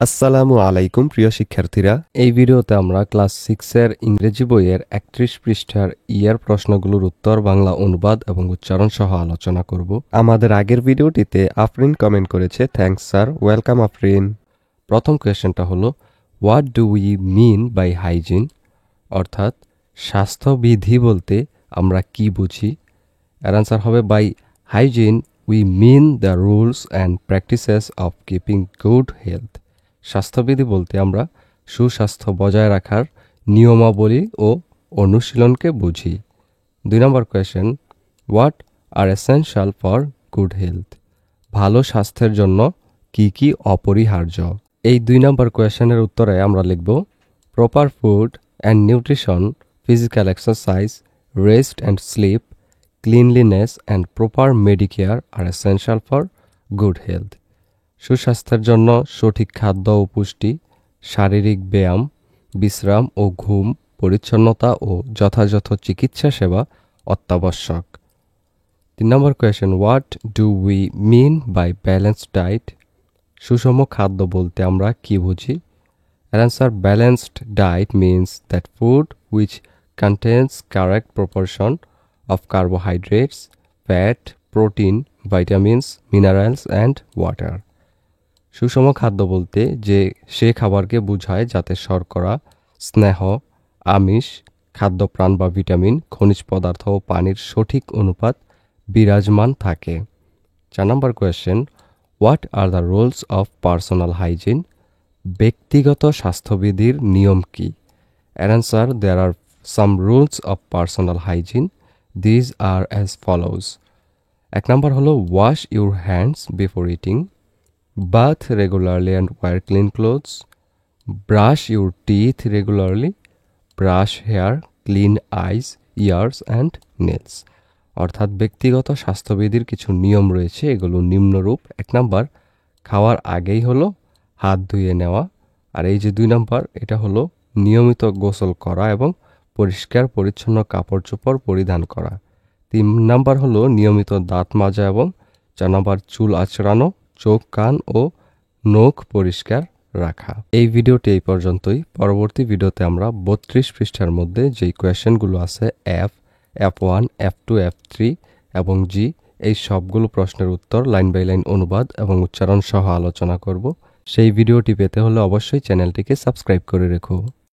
আসসালামু আলাইকুম প্রিয় শিক্ষার্থীরা, এই ভিডিওতে আমরা ক্লাস 6 এর ইংরেজি বইয়ের 31 পৃষ্ঠার ইয়ার প্রশ্নগুলোর উত্তর, বাংলা অনুবাদ এবং উচ্চারণ সহ আলোচনা করব। আমাদের আগের ভিডিওটিতে আফরিন কমেন্ট করেছে, থ্যাঙ্কস স্যার, ওয়েলকাম আফরিন। প্রথম কোয়েশ্চেনটা হলো, what do we mean by hygiene? অর্থাৎ স্বাস্থ্যবিধি বলতে আমরা কি বুঝি? এর আনসার হবে, by hygiene we mean the rules and practices of keeping good health. স্বাস্থ্যবিধি বলতে আমরা সুস্বাস্থ্য বজায় রাখার নিয়মাবলী ও অনুশীলনকে বুঝি। 2 নম্বর question, what are essential for good health? ভালো স্বাস্থ্যের জন্য কি কি অপরিহার্য? এই 2 নম্বর কোয়েশ্চেনের উত্তরে আমরা লিখব, proper food and nutrition, physical exercise, rest and sleep, cleanliness and proper medicare are essential for good health. সুস্বাস্থ্যের জন্য সঠিক খাদ্য ও পুষ্টি, শারীরিক ব্যায়াম, বিশ্রাম ও ঘুম, পরিচ্ছন্নতা ও যথাযথ চিকিৎসা সেবা অত্যাবশ্যক। 3 নম্বর question, what do we mean by balanced diet? সুষম খাদ্য বলতে আমরা কি বুঝি? এর answer, balanced diet means that food which contains correct proportion of carbohydrates, fat, protein, vitamins, minerals and water. সুষম খাদ্য বলতে সে খাবারকে বোঝায় যাতে শর্করা, স্নেহ, আমিষ, খাদ্যপ্রাণ বা ভিটামিন, খনিজ পদার্থ ও পানির সঠিক অনুপাত বিরাজমান থাকে। 4 number question, what are the rules of personal hygiene? ব্যক্তিগত স্বাস্থ্যবিধির নিয়ম কি? এর answer, there are some rules of personal hygiene. These are as follows. 1 number হলো, wash your hands before eating, bath regularly and wear clean clothes, brush your teeth regularly, brush hair, clean eyes, ears and nails. অর্থাৎ ব্যক্তিগত স্বাস্থ্যবিধির কিছু নিয়ম রয়েছে, এগুলো নিম্নরূপ। 1 number, খাওয়ার আগেই হলো হাত ধুয়ে নেওয়া। আর এই যে 2 নাম্বার, এটা হলো নিয়মিত গোসল করা এবং পরিষ্কার পরিচ্ছন্ন কাপড় চোপড় পরিধান করা। 3 নাম্বার হলো নিয়মিত দাঁত মাজা এবং 4 নাম্বার চুল আঁচড়ানো, চোখ, কান ও নখ পরিষ্কার রাখা। এই ভিডিওটি এই পর্যন্তই। পরবর্তী ভিডিওতে আমরা 32 পৃষ্ঠার মধ্যে যেই কোয়েশ্চেনগুলো আছে, F1, F2, F3 এবং G, এই সবগুলো প্রশ্নের উত্তর লাইন বাই লাইন অনুবাদ এবং উচ্চারণ সহ আলোচনা করব। সেই ভিডিওটি পেতে হলে অবশ্যই চ্যানেলটিকে সাবস্ক্রাইব করে রেখো।